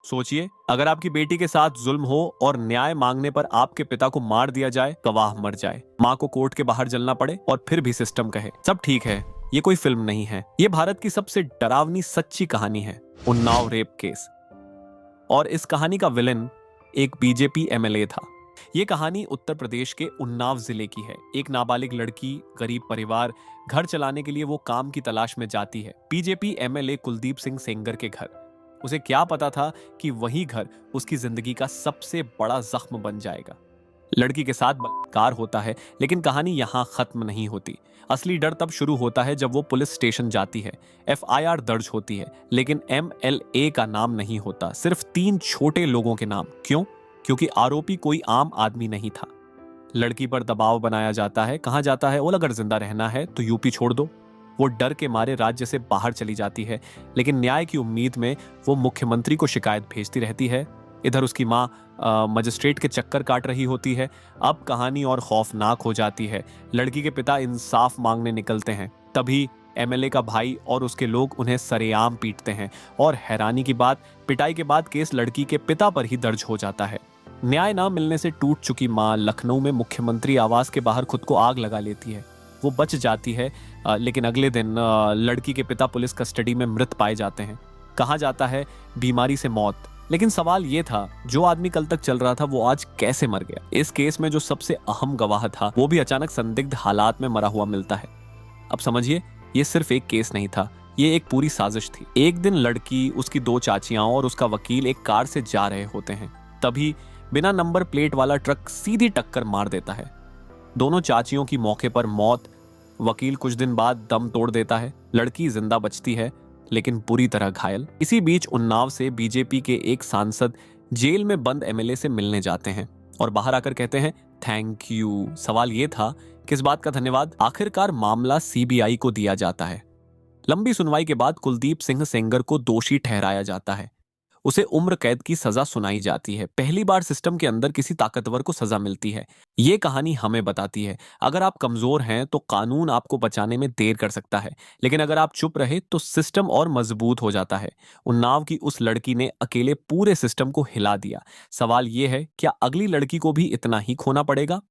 सोचिए, अगर आपकी बेटी के साथ जुल्म हो और न्याय मांगने पर आपके पिता को मार दिया जाए, गवाह मर जाए, माँ को कोर्ट के बाहर जलना पड़े और फिर भी सिस्टम कहे सब ठीक है। ये कोई फिल्म नहीं है, ये भारत की सबसे डरावनी सच्ची कहानी है, उन्नाव रेप केस। और इस कहानी का विलन एक बीजेपी एमएलए था। ये कहानी उत्तर प्रदेश के उन्नाव जिले की है। एक नाबालिग लड़की, गरीब परिवार, घर चलाने के लिए वो काम की तलाश में जाती है बीजेपी एमएलए कुलदीप सिंह सेंगर के घर। उसे क्या पता था कि वही घर उसकी जिंदगी का सबसे बड़ा जख्म बन जाएगा। लड़की के साथ बलात्कार होता है, लेकिन कहानी यहां खत्म नहीं होती। असली डर तब शुरू होता है जब वो पुलिस स्टेशन जाती है। एफआईआर दर्ज होती है, लेकिन एमएलए का नाम नहीं होता, सिर्फ 3 छोटे लोगों के नाम। क्यों? क्योंकि आरोपी कोई आम आदमी नहीं था। लड़की पर दबाव बनाया जाता है, कहा जाता है, बोल अगर जिंदा रहना है तो यूपी छोड़ दो। वो डर के मारे राज्य से बाहर चली जाती है, लेकिन न्याय की उम्मीद में वो मुख्यमंत्री को शिकायत भेजती रहती है। इधर उसकी माँ मजिस्ट्रेट के चक्कर काट रही होती है। अब कहानी और खौफनाक हो जाती है। लड़की के पिता इंसाफ मांगने निकलते हैं, तभी एमएलए का भाई और उसके लोग उन्हें सरेआम पीटते हैं। और हैरानी की बात, पिटाई के बाद केस लड़की के पिता पर ही दर्ज हो जाता है। न्याय ना मिलने से टूट चुकी माँ लखनऊ में मुख्यमंत्री आवास के बाहर खुद को आग लगा लेती है। वो बच जाती है, लेकिन अगले दिन लड़की के पिता पुलिस कस्टडी में मृत पाए जाते हैं। कहा जाता है बीमारी से मौत। लेकिन सवाल ये था, जो आदमी कल तक चल रहा था वो आज कैसे मर गया? इस केस में जो सबसे अहम गवाह था वो भी अचानक संदिग्ध हालात में मरा हुआ मिलता है। अब समझिए, ये सिर्फ एक केस नहीं था, ये एक पूरी साजिश थी। एक दिन लड़की, उसकी 2 चाचियां और उसका वकील एक कार से जा रहे होते हैं, तभी बिना नंबर प्लेट वाला ट्रक सीधी टक्कर मार देता है। दोनों चाचियों की मौके पर मौत। वकील कुछ दिन बाद दम तोड़ देता है। लड़की जिंदा बचती है, लेकिन बुरी तरह घायल। इसी बीच उन्नाव से बीजेपी के एक सांसद जेल में बंद एमएलए से मिलने जाते हैं और बाहर आकर कहते हैं थैंक यू। सवाल यह था, किस बात का धन्यवाद? आखिरकार मामला सीबीआई को दिया जाता है। लंबी सुनवाई के बाद कुलदीप सिंह सेंगर को दोषी ठहराया जाता है। उसे उम्र कैद की सजा सुनाई जाती है। पहली बार सिस्टम के अंदर किसी ताकतवर को सजा मिलती है। ये कहानी हमें बताती है, अगर आप कमजोर हैं तो कानून आपको बचाने में देर कर सकता है, लेकिन अगर आप चुप रहे तो सिस्टम और मजबूत हो जाता है। उन्नाव की उस लड़की ने अकेले पूरे सिस्टम को हिला दिया। सवाल ये है, क्या अगली लड़की को भी इतना ही खोना पड़ेगा?